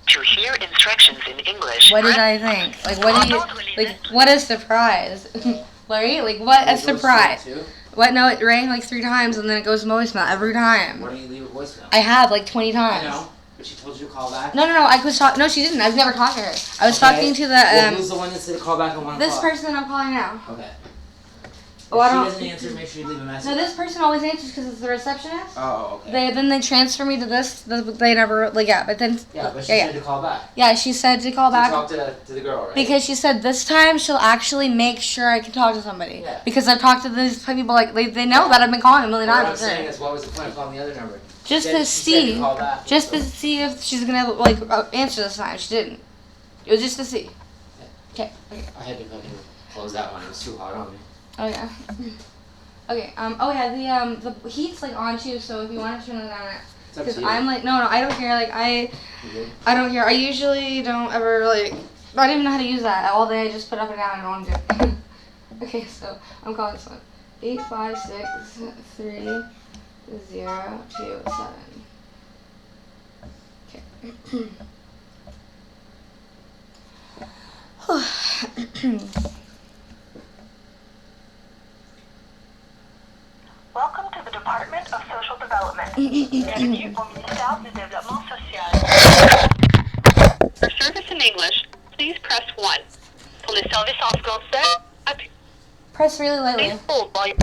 To hear instructions in English. What did I think? Like, what do you, like, what a surprise. Larry, like, what a surprise. What? No, it rang like 3 times and then it goes voicemail every time. Why don't you leave a voicemail? I have like 20 times. I know, but she told you to call back? No, I was talking, no, she didn't. I've never talked to her. I was talking to the, well, who's the one that said to call back at 1 o'clock? This person I'm calling now. Okay. If she doesn't answer, make sure you leave a message. No, this person always answers because it's the receptionist. Oh, okay. Then they transfer me to this. They never, like, yeah, but then. Yeah, but she said to call back. Yeah, she said to call back. To talk to the girl, right? Because she said this time she'll actually make sure I can talk to somebody. Yeah. Because I've talked to these people, like, they know that I've been calling a million times. What I'm saying is, what was the point of calling the other number? Just to see. Just to see if she's going to, like, answer this time. She didn't. It was just to see. Okay. I had to fucking close that one. It was too hot on me. Oh, yeah. Okay, oh yeah, the heat's like on too, so if you want to turn it down, because I'm like, no, I don't care, like, I don't care, I usually don't ever, like, I don't even know how to use that, all day I just put up and down, I don't want to do it. Okay, so, I'm calling this one, 856-3027. Okay. Welcome to the Department of Social Development. Bienvenue au ministère du Développement Social. For service in English, please press 1. Pour les services en français, appuyez. Press really lightly. Please hold while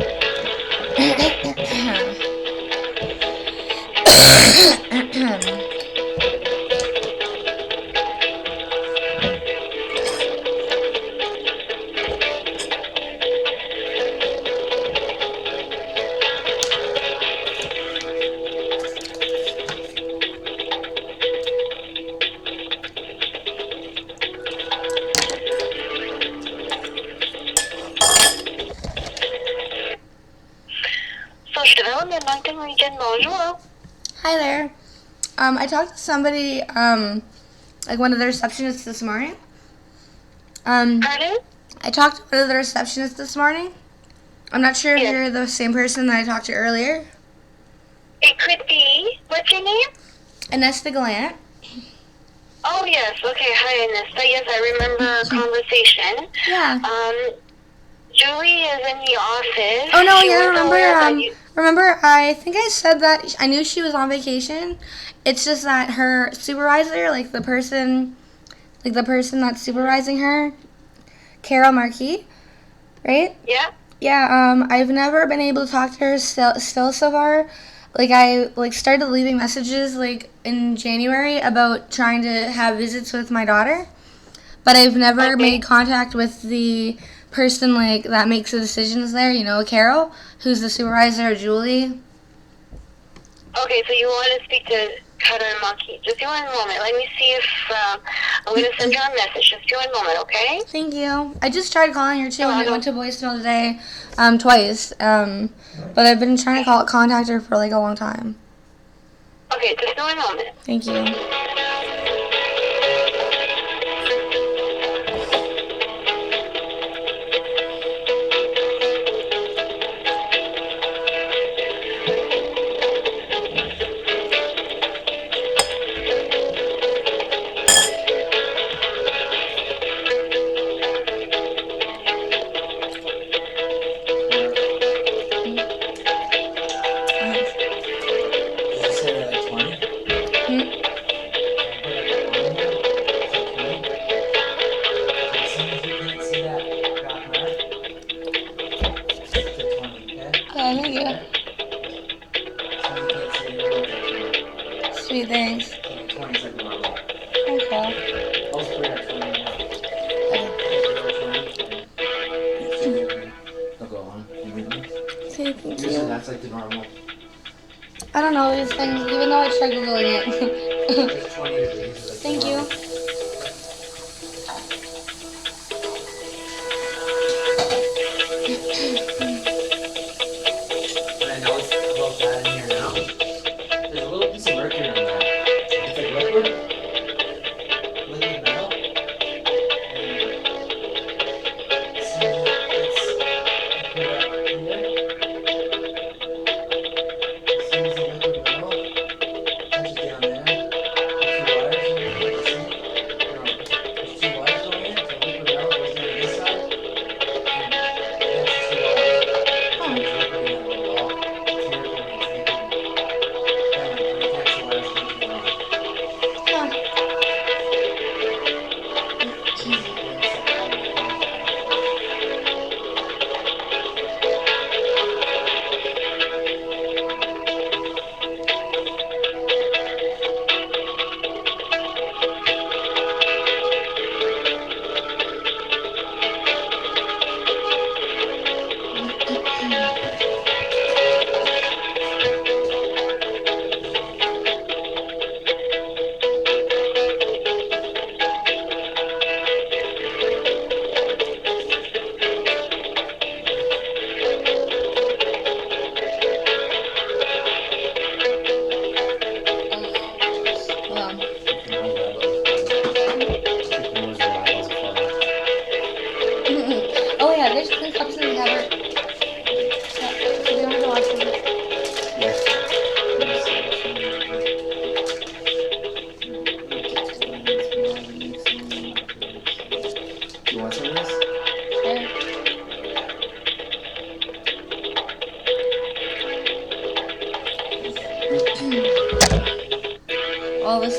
Bonjour. Hi there. I talked to somebody, like one of the receptionists this morning. Pardon? I talked to one of the receptionists this morning. I'm not sure if you're the same person that I talked to earlier. It could be. What's your name? Inesta Gallant. Oh, yes. Okay. Hi, Inesta. Yes, I remember our conversation. Yeah. Julie is in the office. Oh, no, yeah, remember, I think I said that I knew she was on vacation. It's just that her supervisor, like the person that's supervising her, Carole Marquis, right? Yeah. Yeah, I've never been able to talk to her still so far. Like, I, started leaving messages, in January about trying to have visits with my daughter. But I've never made contact with the person, that makes the decisions there, Carole, who's the supervisor of Julie. Okay, so you want to speak to Carole Marquis. Just give me one moment. Let me see if I'm going to send you a message. Just give me one moment, okay? Thank you. I just tried calling her, too, and it went to voicemail today twice. But I've been trying to contact her for, a long time. Okay, just give me one moment. Thank you. Sweet, thanks. Okay. Okay, thank you. That's the normal. I don't know these things, even though I tried Googling it. 20 degrees. Thank you. And I know it's about that in here now. There's a little piece of mercury on that. It's liquid.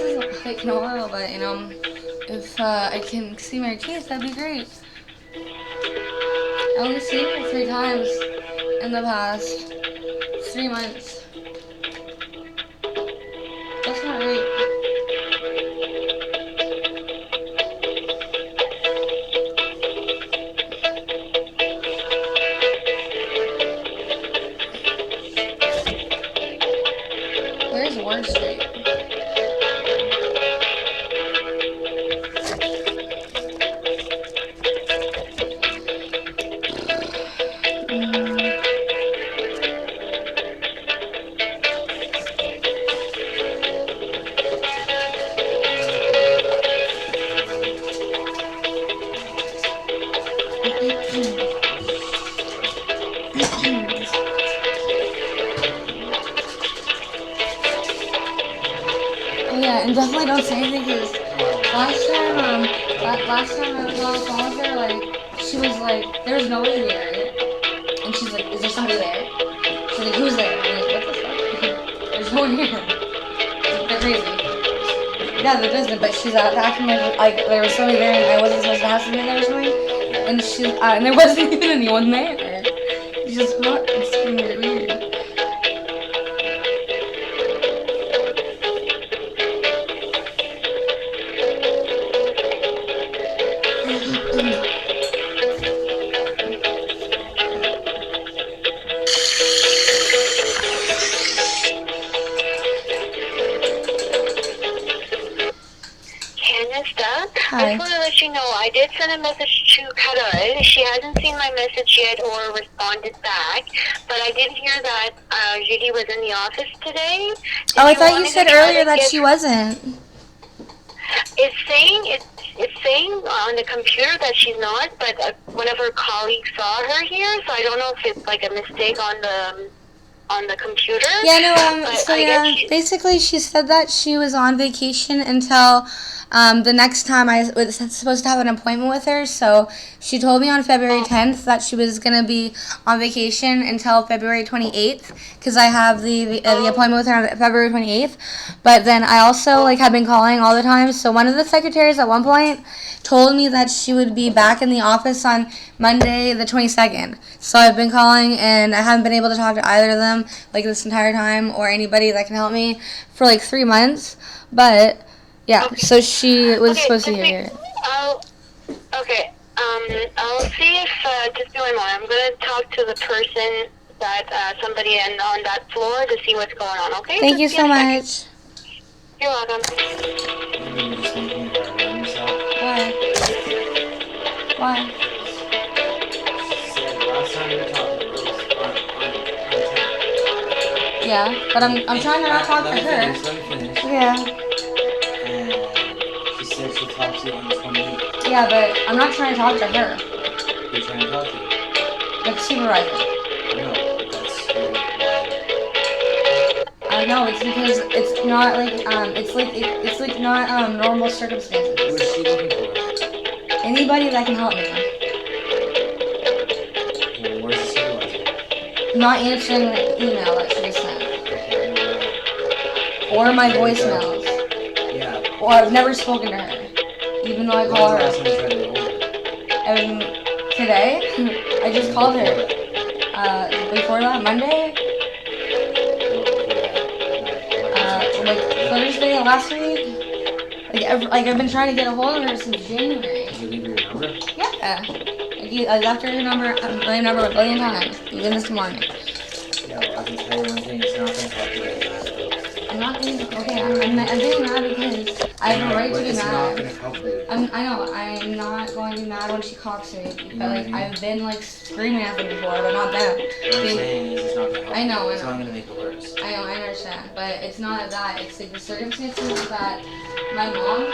is like in a while, but if I can see my kids, that'd be great. I only seen her 3 times in the past 3 months. That's not right. Where's Ward Street? Oh yeah, and definitely don't say anything because last time I was on the phone with her, like, she was like, there's nobody there, right? And she's like, is there somebody there? She's like, who's there? I'm like, what the fuck? There's no one here. They're crazy. Yeah, they're business, but she's acting like there was somebody there and I wasn't supposed to have somebody there or something. And and there wasn't even anyone there. It's just not, it's weird. I just want to let you know, I did send a message to Carole. She hasn't seen my message yet or responded back, but I did hear that Judy was in the office today. I thought you said earlier that she wasn't. It's saying on the computer that she's not, but one of her colleagues saw her here, so I don't know if it's like a mistake on the computer. Yeah, no, basically she said that she was on vacation until the next time I was supposed to have an appointment with her. So she told me on February 10th that she was going to be on vacation until February 28th because I have the appointment with her on February 28th. But then I also have been calling all the time. So one of the secretaries at one point told me that she would be back in the office on Monday the 22nd. So I've been calling and I haven't been able to talk to either of them this entire time or anybody that can help me for 3 months. But yeah, so she was supposed to be here. I'll see if, just be one moment. I'm going to talk to the person somebody on that floor to see what's going on, okay? Thank you so much. You're welcome. Why? Why? Yeah, but I'm trying to not talk to her. Yeah. She'll talk to you on the 28th. Yeah, but I'm not trying to talk to her. Who's trying to talk to you? The supervisor. No, that's who. I know, it's because it's not it's not normal circumstances. What is she looking for? Anybody that can help me. Well, where's the supervisor? Not answering the email that she just sent. Or my voicemails. Yeah. Or I've never spoken to her. Even though I call her. Last time you tried to get hold of her? Today, I just called her. Before that, Monday? Thursday last week? I've been trying to get a hold of her since January. Did you leave her your number? Yeah. I left her my number a billion times, even this morning. Yeah, well, I can tell you one thing, it's not going to help you like that. I'm not being, okay, I'm getting mad because I have a right to be it's mad. Not going to help you. I know, I'm not going to be mad when she cocks me, but I've been screaming at them before, but not them. What I'm saying is it's not going to help I know, It's not going to make it worse. I know, I understand, but it's not that. It's the circumstances that my mom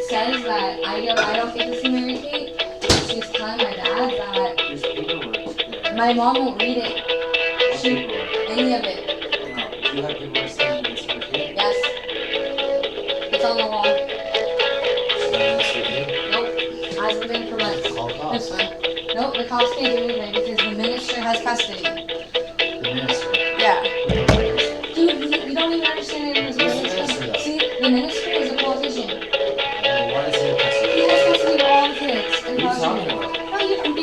says that I don't get to see Mary Kate. She's telling my dad that There's paperwork there. my mom won't read it. What paperwork? Any of it. No, you have paperwork saying you can see your kid? Yes. It's on the wall. Nope. Hasn't been for months. Call cops. This one. Nope, the cops can't do anything because the minister has custody. The minister. Yeah. Dude, you don't even understand it. See, the minister is a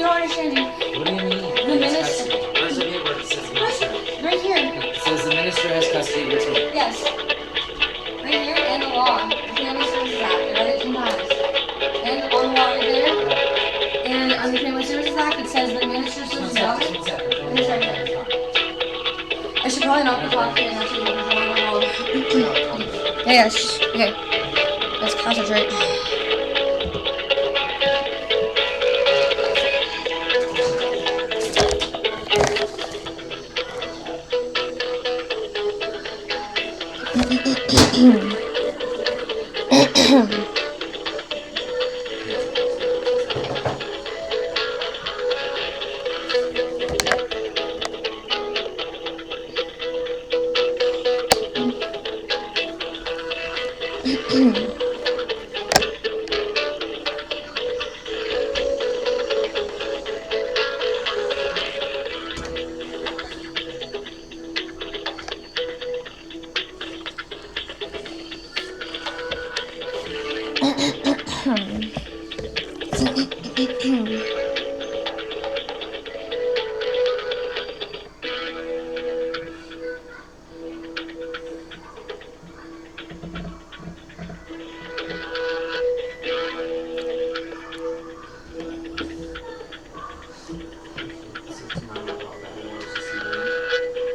you don't understand, dude. What do you mean? The minister. Where's the paper that says the minister? Right here. It says the minister has custody of your kid. Yes. Right here, and the law. The Family Services Act. I read it 2 times. And on the wall right there. And on the Family Services Act, it says the minister serves his daughter. One second. And it's right there. I should probably not be talking actually because I don't know. Yeah, okay. Let's concentrate.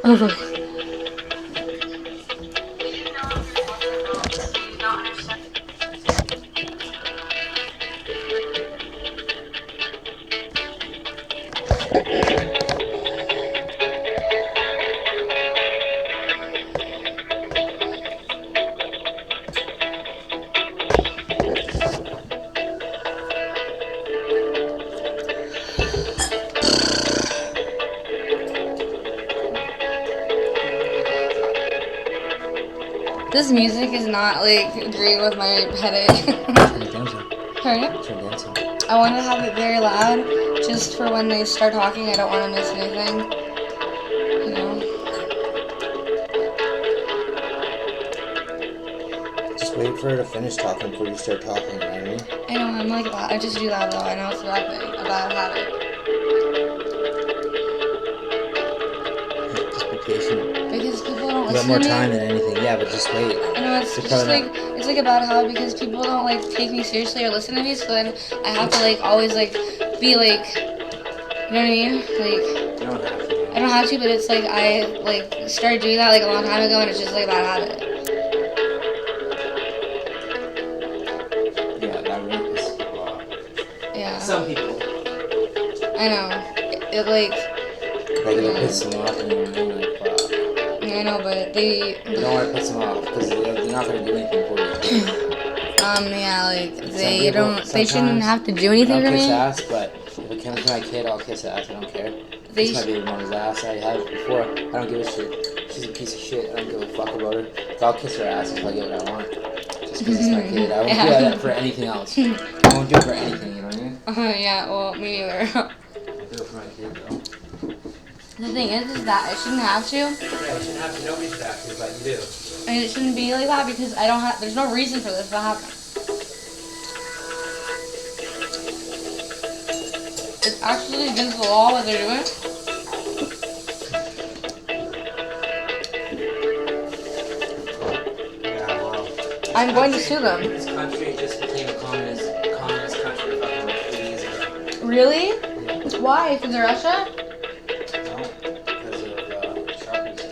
Over. This music is not like agreeing with my headache. Turn it down some. Sorry? Turn it down some. I want to have it very loud just for when they start talking. I don't want to miss anything. You know? Just wait for her to finish talking before you start talking, you know what I mean? I know, I'm like that. I just do that though. I know it's a bad thing, a bad habit. Just be patient. Because people don't You got listen more to me. time than anything. Yeah, but just wait. I know it's You're just probably like it's like a bad habit because people don't like take me seriously or listen to me. So then I have to like always like be like, you know what I mean? Like You don't have to. I don't have to, but it's like I like started doing that like a long time ago, and it's just like a bad habit. Yeah, that really pisses people off. Yeah, Some people. I know. It like Like, it'll piss them off and you're like, fuck. I know, but they You don't want to piss them off because they're not going to do anything for you. yeah, like they people- don't they shouldn't sometimes have to do anything I'll for kiss me. ass, but if it comes to my kid, I'll kiss ass. I don't care. They Kiss my baby mama's ass. I have before. I don't give a shit. She's a piece of shit. I don't give a fuck about her. But I'll kiss her ass if I get what I want. Just because it's my kid. I won't Yeah. do that for anything else. I won't do it for anything, you know what I mean? Yeah, well, me neither. I'll do it for my kid, though. The thing is that I shouldn't have to. Yeah, you shouldn't have to. Nobody should have to, but you do. And it shouldn't be like that because I don't have. There's no reason for this to happen. It's actually against the law what they're doing. Yeah, well. I'm going to sue them. This country just became a communist country fucking like 3 years ago. Really? Yeah. Why? Because of Russia? No, because of sharpies.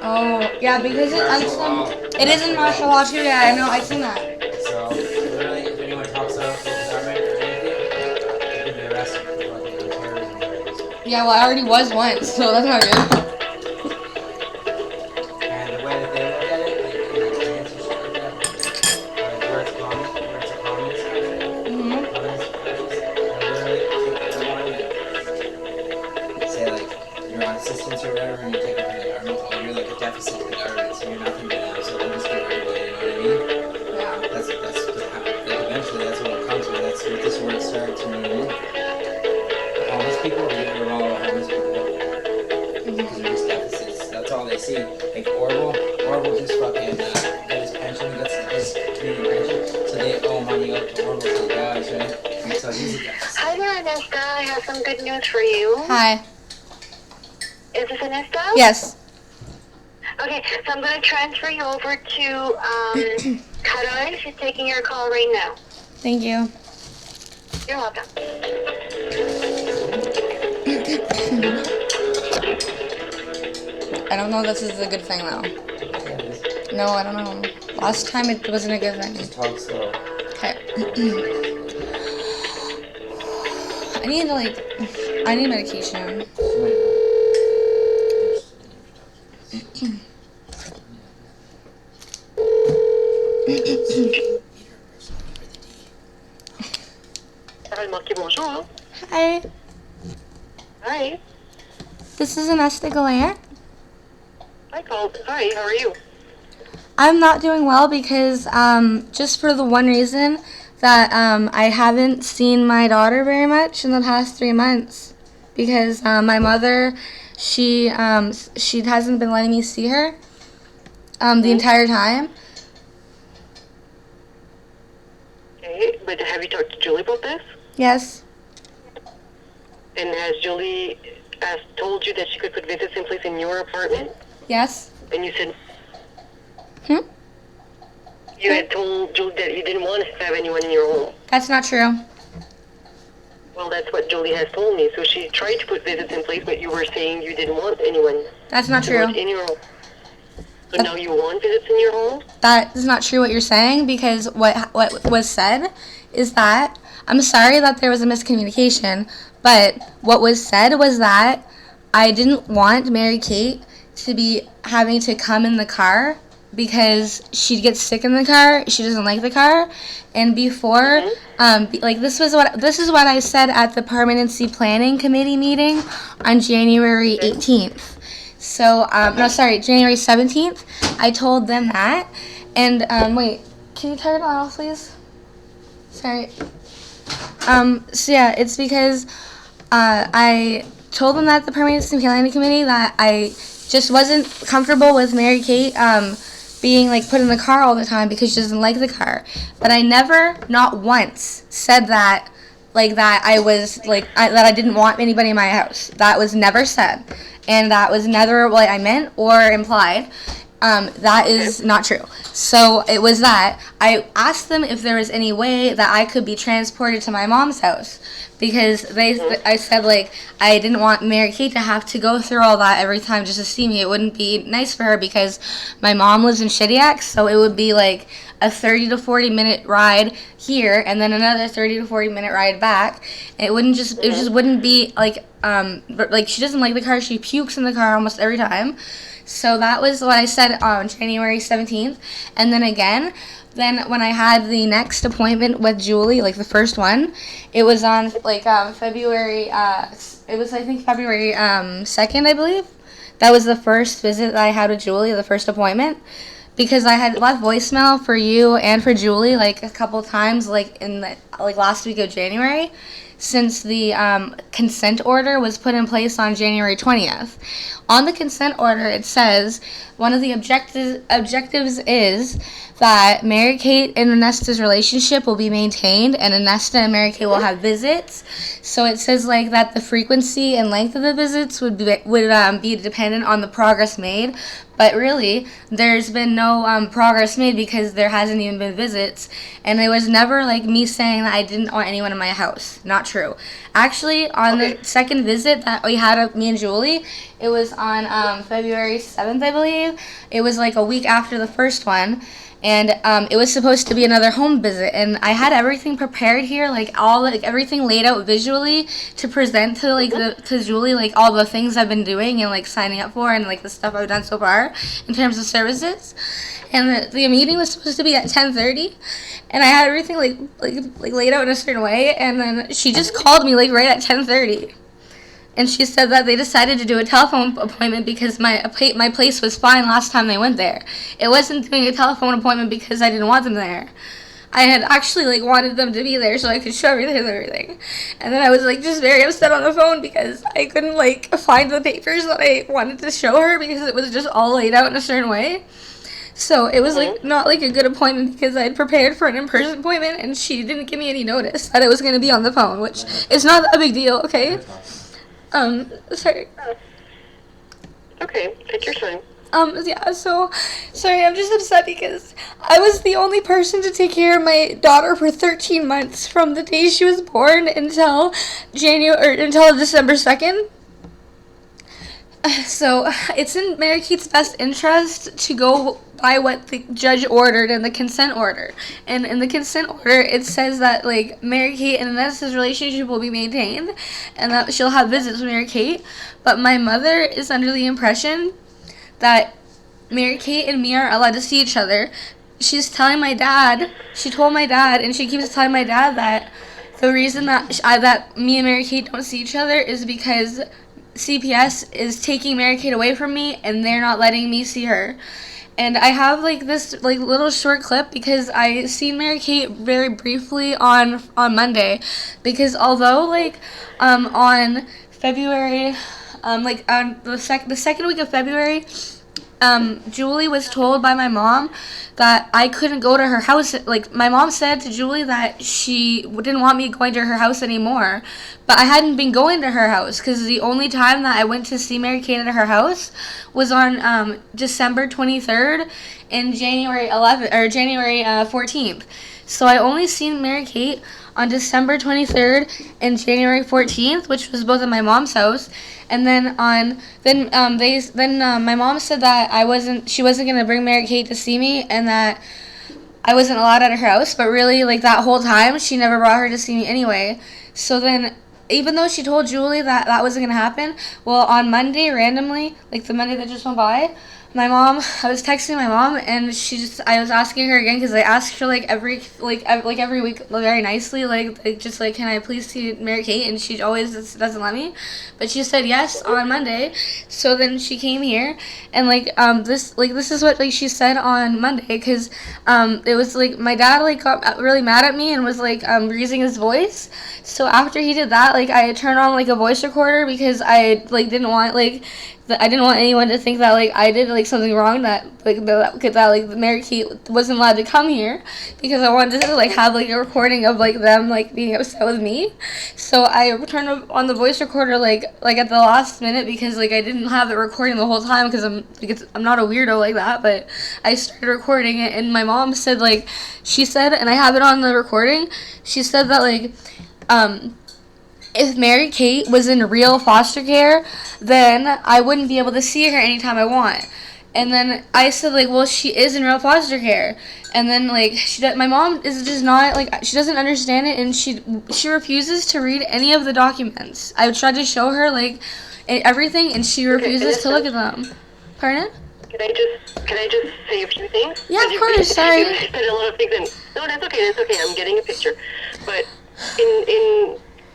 Oh, yeah, because Martial law. it is in martial law too. Yeah, I know. I've seen that. So, literally, if anyone talks out the government or anything, they could be arrested for fucking terrorism charges. Yeah, well, I already was once, so that's not good. And the way that they look at it, like in the plants and shit like that, like where it's a communist country, Mhm. communist countries, and literally take the money and say like you're on assistance or whatever, and you take it from the government, oh you're like a deficit to the government, so you're nothing to them, so they'll just get rid of you, you know what I mean? Yeah. That's what like eventually that's what it comes with. That's what this word starts, you know what I mean? Homeless people, we get rid of all the homeless people. Because they're just deficits. That's all they see. Like Orville just fucking got his pension, gets his community pension, so they owe money out to Orville to the guys, right? So he's a guest. Hi there, Anesta. I have some good news for you. Hi. Is this Anesta? Yes. Okay, so I'm going to transfer you over to Carole. She's taking your call right now. Thank you. You're welcome. I don't know if this is a good thing, though. Yeah, it is. No, I don't know. Last time it wasn't a good thing. Just talk slow. Okay. I need medication. Carole Marquis, bonjour. Hi. Hi. This is Anesta Gallant. Hi, Carole. Hi, how are you? I'm not doing well because just for the one reason that I haven't seen my daughter very much in the past 3 months because my mother she hasn't been letting me see her the entire time. Okay, but have you talked to Julie about this? Yes. And has Julie told you that she could put visits in place in your apartment? Yes. And you said Hmm? you had told Julie that you didn't want to have anyone in your home. That's not true. Well, that's what Julie has told me. So she tried to put visits in place, but you were saying you didn't want anyone That's not to live true. in your home. So now you want visits in your home? That is not true what you're saying because what was said is that I'm sorry that there was a miscommunication, but what was said was that I didn't want Mary Kate to be having to come in the car because she'd get sick in the car. She doesn't like the car. And before, this is what I said at the permanency planning committee meeting on January 18th. So January 17th. I told them that. And wait, can you turn it off, please? Sorry. So yeah, it's because I told them that the permanency planning committee that I just wasn't comfortable with Mary Kate being put in the car all the time because she doesn't like the car. But I never, not once, said that that I didn't want anybody in my house. That was never said, and that was never what I meant or implied. That is not true. So it was that I asked them if there was any way that I could be transported to my mom's house because I said I didn't want Mary Kate to have to go through all that every time just to see me. It wouldn't be nice for her because my mom lives in Shediac, so it would be a 30 to 40 minute ride here and then another 30 to 40 minute ride back. And it just wouldn't be she doesn't like the car. She pukes in the car almost every time. So that was what I said on January 17th. And then again, when I had the next appointment with Julie, the first one, it was on February, it was I think February 2nd, I believe. That was the first visit that I had with Julie, the first appointment. Because I had left voicemail for you and for Julie a couple times in the last week of January, since the consent order was put in place on January 20th. On the consent order, it says one of the objectives is that Mary Kate and Anesta's relationship will be maintained, and Anesta and Mary Kate will have visits. So it says that the frequency and length of the visits would be dependent on the progress made. But really, there's been no progress made because there hasn't even been visits. And it was never me saying that I didn't want anyone in my house. Not true. Actually, on the second visit that we had of me and Julie, it was on February 7th, I believe. It was a week after the first one. And it was supposed to be another home visit, and I had everything prepared here, everything laid out visually to present to to Julie, all the things I've been doing and signing up for, and the stuff I've done so far in terms of services. And the meeting was supposed to be at 10:30, and I had everything laid out in a certain way, and then she just called me right at 10:30. And she said that they decided to do a telephone appointment because my place was fine last time they went there. It wasn't doing a telephone appointment because I didn't want them there. I had actually wanted them to be there so I could show everything. And then I was just very upset on the phone because I couldn't find the papers that I wanted to show her because it was just all laid out in a certain way. So it was like not like a good appointment because I had prepared for an in-person appointment and she didn't give me any notice that it was going to be on the phone, which is not a big deal, okay? Sorry. Okay, take your time. Yeah, so, sorry, I'm just upset because I was the only person to take care of my daughter for 13 months from the day she was born until until December 2nd. So, it's in Mary Kate's best interest to go by what the judge ordered in the consent order. And in the consent order, it says that, like, Mary Kate and Vanessa's relationship will be maintained and that she'll have visits with Mary Kate. But my mother is under the impression that Mary Kate and me are allowed to see each other. She told my dad, and she keeps telling my dad that the reason that me and Mary Kate don't see each other is because CPS is taking Mary Kate away from me and they're not letting me see her. And I have like this like little short clip because I seen Mary Kate very briefly on Monday, because although like on February on the second week of February, Julie was told by my mom that I couldn't go to her house. Like, my mom said to Julie that she didn't want me going to her house anymore, but I hadn't been going to her house because the only time that I went to see Mary Kate at her house was on December 23rd and January 14th. So I only seen Mary Kate on December 23rd and January 14th, which was both at my mom's house. And then my mom said that she wasn't gonna bring Mary Kate to see me, and that I wasn't allowed at her house. But really, like that whole time, she never brought her to see me anyway. So then, even though she told Julie that wasn't gonna happen, well, on Monday randomly, like the Monday that just went by, I was texting my mom, and I was asking her again because I asked her every week very nicely, just can I please see Mary Kate, and she always doesn't let me, but she said yes on Monday. So then she came here, and this is what she said on Monday, because it was my dad got really mad at me and was raising his voice. So after he did that, I turned on a voice recorder because I didn't want I didn't want anyone to think that I did something wrong, that Mary Kate wasn't allowed to come here, because I wanted to have a recording of them being upset with me. So I turned on the voice recorder at the last minute because I didn't have the recording the whole time, because I'm not a weirdo like that. But I started recording it, and my mom said she said, and I have it on the recording, she said that if Mary Kate was in real foster care, then I wouldn't be able to see her anytime I want. And then I said, well, she is in real foster care. And then, my mom is just not, she doesn't understand it, and she refuses to read any of the documents. I tried to show her, everything, and she refuses to look at them. Pardon? Can I just say a few things? Yeah, of course, sorry. You said a lot of things, and no, that's okay, I'm getting a picture. But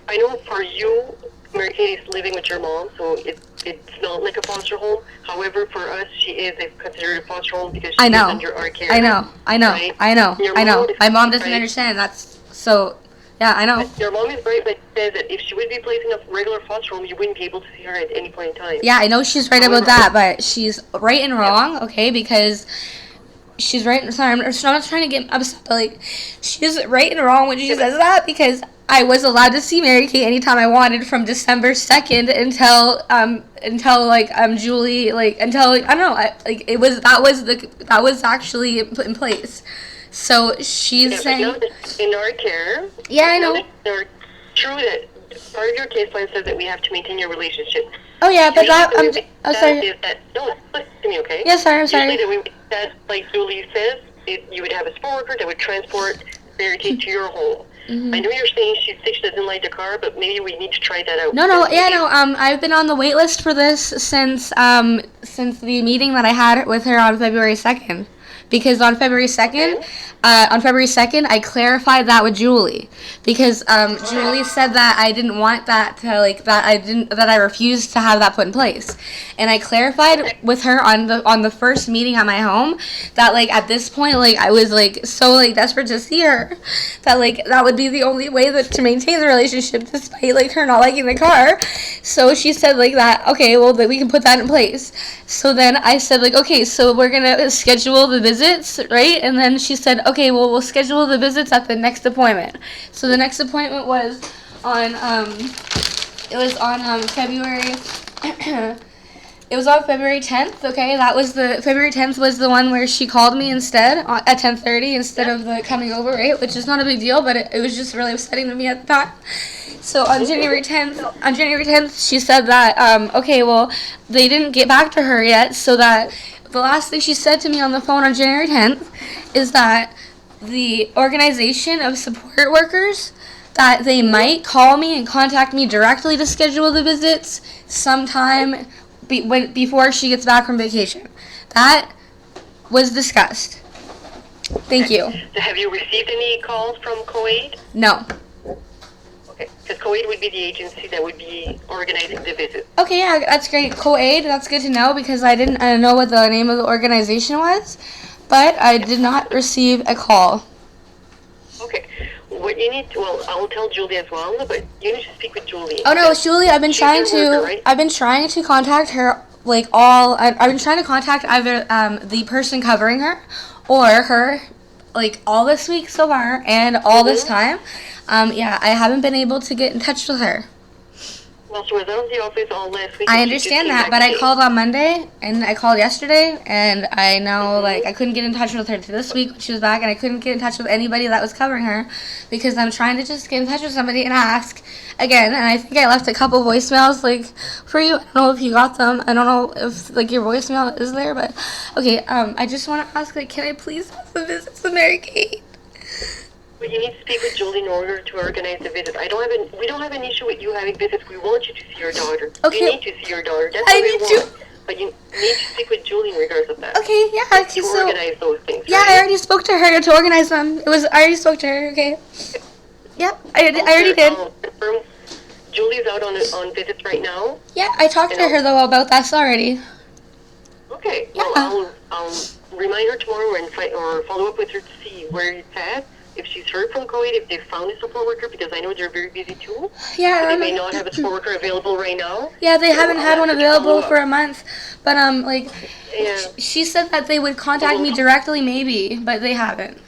I know for you, Mary Kate is living with your mom, so it's not like a foster home. However, for us, she is considered a foster home because she is under our care. I know. Right? I know. My mom doesn't understand. That's so. Yeah, I know. But your mom is right, but says that if she would be placed in a regular foster home, you wouldn't be able to see her at any point in time. Yeah, I know she's right about that, but she's right and wrong, okay? Because she's right. Sorry, I'm not trying to get upset, but she's right and wrong when she says that, because I was allowed to see Mary Kate anytime I wanted from December 2nd until Julie until I don't know, that was actually put in place. So she's saying in our care. Yeah, I know. True that part of your case plan says that we have to maintain your relationship. Oh yeah, but sorry. No, listen to me, okay? Yeah, sorry, I'm sorry. Usually like Julie says, you would have a support worker that would transport Mary Kate to your home. Mm-hmm. I know you're saying she's sick, she doesn't like the car, but maybe we need to try that out. I've been on the wait list for this since the meeting that I had with her on February 2nd. Because on February 2nd, I clarified that with Julie, because Julie said that I didn't want that to that I refused to have that put in place, and I clarified with her on the first meeting at my home that at this point I was so desperate to see her that that would be the only way to maintain the relationship despite her not liking the car. So she said that okay, well, that we can put that in place. So then I said okay, so we're gonna schedule the visit visits, right? And then she said, okay, well, we'll schedule the visits at the next appointment. So the next appointment was on February. It was on February 10th, okay? That was February 10th was the one where she called me instead at 10:30 instead of the coming over, right? Which is not a big deal, but it was just really upsetting to me at the time. So on January 10th, she said that, okay, well, they didn't get back to her yet, so that the last thing she said to me on the phone on January 10th is that the organization of support workers, that they might call me and contact me directly to schedule the visits sometime before she gets back from vacation. That was discussed. Thank you. So have you received any calls from COAID? No. Okay, because COAID would be the agency that would be organizing the visit. Okay, yeah, that's great. COAID, that's good to know because I didn't know what the name of the organization was, but I did not receive a call. Okay. What you need to, well, I'll tell Julie as well, but you need to speak with Julie. Oh no, it's Julie. I've been trying to contact her I've been trying to contact either the person covering her or her all this week so far and all this time. Yeah, I haven't been able to get in touch with her. Well, she was out of the office all last week. I understand that, but I called on Monday and I called yesterday, and I know I couldn't get in touch with her this week when she was back, and I couldn't get in touch with anybody that was covering her because I'm trying to just get in touch with somebody and ask again. And I think I left a couple voicemails for you. I don't know if you got them. I don't know if your voicemail is there, but okay. I just want to ask can I please have the visits with Mary Kate? But you need to speak with Julie in order to organize the visit. We don't have an issue with you having visits. We want you to see your daughter. Okay. You need to see your daughter. That's what we want. But you need to speak with Julie in regards of that. Okay, yeah. To organize those things. Yeah, right? I already spoke to her to organize them. I already spoke to her. Okay. Yep, I already did. Confirm. Julie's out on visits right now. Yeah, I talked to her though about this already. Okay. Yeah. Well, I'll remind her tomorrow or follow up with her to see where it's at. If she's heard from COAID, if they found a support worker, because I know they're very busy too. Yeah. They may not have a support worker available right now. Yeah, they haven't had one available for a month. But Yeah. she said that they would contact me directly, maybe, but they haven't.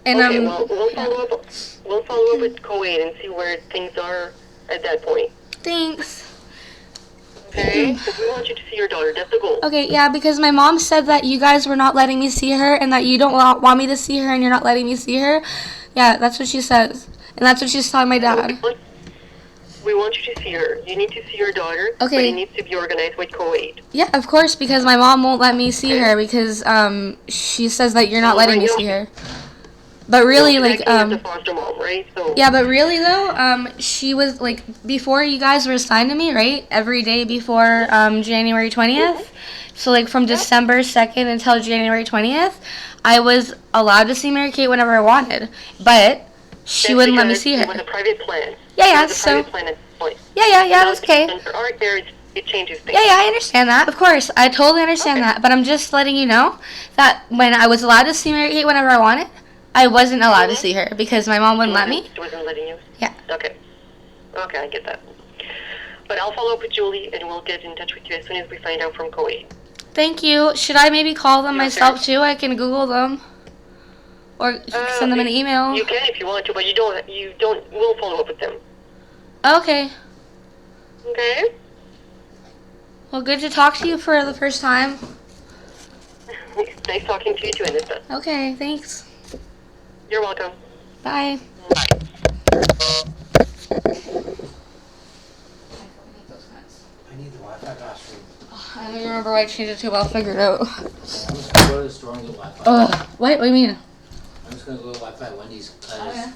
And okay, well, we'll follow up. We'll follow up with COAID and see where things are at that point. Thanks. Okay, because we want you to see your daughter. That's the goal. Okay, yeah, because my mom said that you guys were not letting me see her and that you don't want me to see her and you're not letting me see her. Yeah, that's what she says. And that's what she's telling my dad. We want you to see her. You need to see your daughter. Okay. But it needs to be organized with COAID. Yeah, of course, because my mom won't let me see her because she says that you're not letting me see her. But really, the foster mom, right? So. Yeah, but really though, she was before you guys were assigned to me, right? Every day before January 20th. So from December 2nd until January 20th, I was allowed to see Mary Kate whenever I wanted, but she wouldn't let me see her. It was a private plan. Yeah, it was a private plan at this point. Yeah, that's okay. Art there, it changes things. Yeah, I understand that. Of course, I totally understand that. But I'm just letting you know that when I was allowed to see Mary Kate whenever I wanted, I wasn't allowed to see her because my mom wouldn't let me. She wasn't letting you? Yeah. Okay, I get that. But I'll follow up with Julie and we'll get in touch with you as soon as we find out from COAID. Thank you. Should I maybe call them myself too? I can Google them. Or send them an email. You can if you want to, but you don't, we'll follow up with them. Okay. Okay? Well, good to talk to you for the first time. Nice talking to you too, Anissa. Okay, thanks. You're welcome. Bye. Bye. I need the Wi-Fi password. I don't remember why I changed it to, but I'll figure it out. Yeah, I'm just gonna go to the store and get Wi-Fi. What? What do you mean? I'm just gonna go to Wi-Fi at Wendy's because